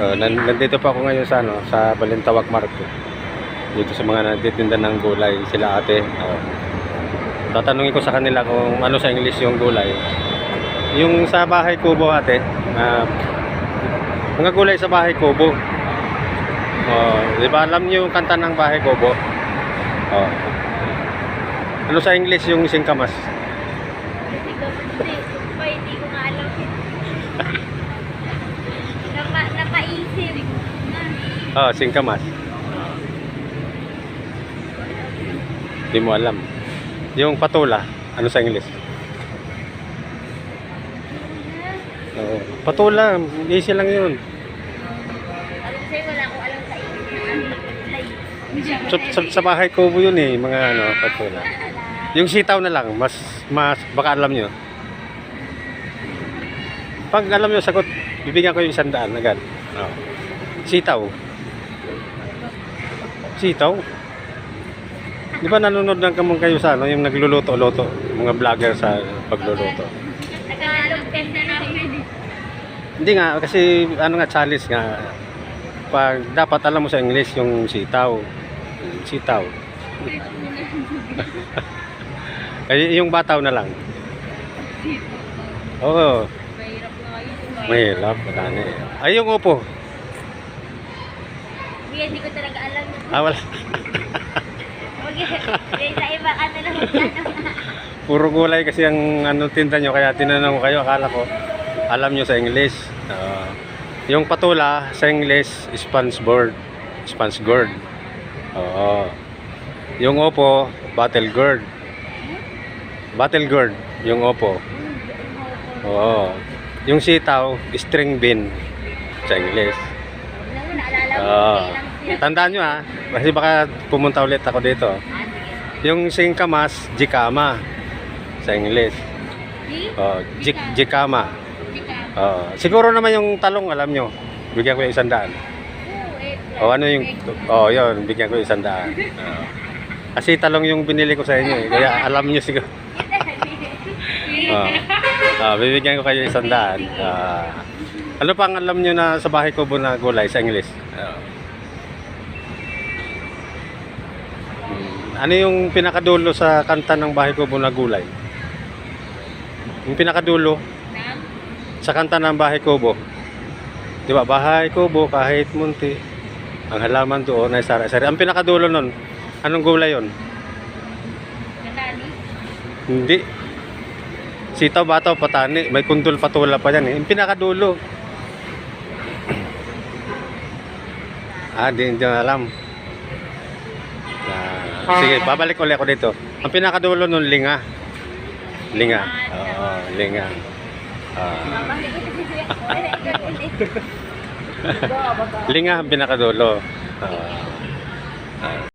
Nandito pa ako ngayon sa sa Balintawak Market. Dito sa mga nagtitinda ng gulay, sila ate. Tatanungin ko sa kanila kung ano sa English yung gulay. Yung sa Bahay Kubo ate, mga gulay sa Bahay Kubo. Di ba alam niyo yung kanta ng Bahay Kubo? Ano sa English yung singkamas? Hindi ko nga alam. Napaisip. Singkamas. Hindi mo alam. Yung patula, ano sa English? Patula, easy lang yun. Alam sa'yo, wala akong alam sa English. Sa Bahay Kubo yun mga patula. Yung sitaw na lang, mas baka alam nyo. Pag alam nyo sagot, bibigyan ko yung 100 agad. Sitaw. Sitaw? Di ba nanonood lang kayo sa yung nagluluto-luto, mga vlogger sa pagluluto? Nag-alog test na namin. Hindi nga, kasi challenge nga. Pag dapat alam mo sa English yung sitaw. Sitaw. Ay, yung bataw na lang. Oo. Mahirap. Madami. Ay, yung upo. Hindi ko talaga alam. Wala. Sa iba ka na lang. Puro gulay kasi ang tinda nyo, kaya tinanong ko kayo, akala ko alam nyo sa English. Yung patula sa English, sponge gourd. Sponge gourd. Oo. Yung opo, battle gourd. Battle gourd, yung opo. Oo. Yung sitaw, string bean sa English. Tandaan nyo kasi baka pumunta ulit ako dito. Yung singkamas, jikama sa English. Jikama. Siguro naman yung talong, alam nyo. Bigyan ko yung 100. Ano yung yun, bigyan ko yung 100. Kasi talong yung binili ko sa inyo kaya alam nyo siguro. Bibigyan ko kayo 100. Ano pang alam nyo na sa Bahay Kubo na gulay sa English? Ano yung pinakadulo sa kanta ng Bahay Kubo na gulay? Yung pinakadulo sa kanta ng Bahay Kubo. Di ba? Bahay Kubo kahit munti, ang halaman doon ay sari-sari. Ang pinakadulo nun, anong gulay yon? Hindi. Sitaw, bataw, patani. May kundol, patula pa yan Yung pinakadulo. Hindi alam. Sige, babalik ulit ako dito. Ang pinakadulo nun, linga. Linga. Linga. Linga ang pinakadulo.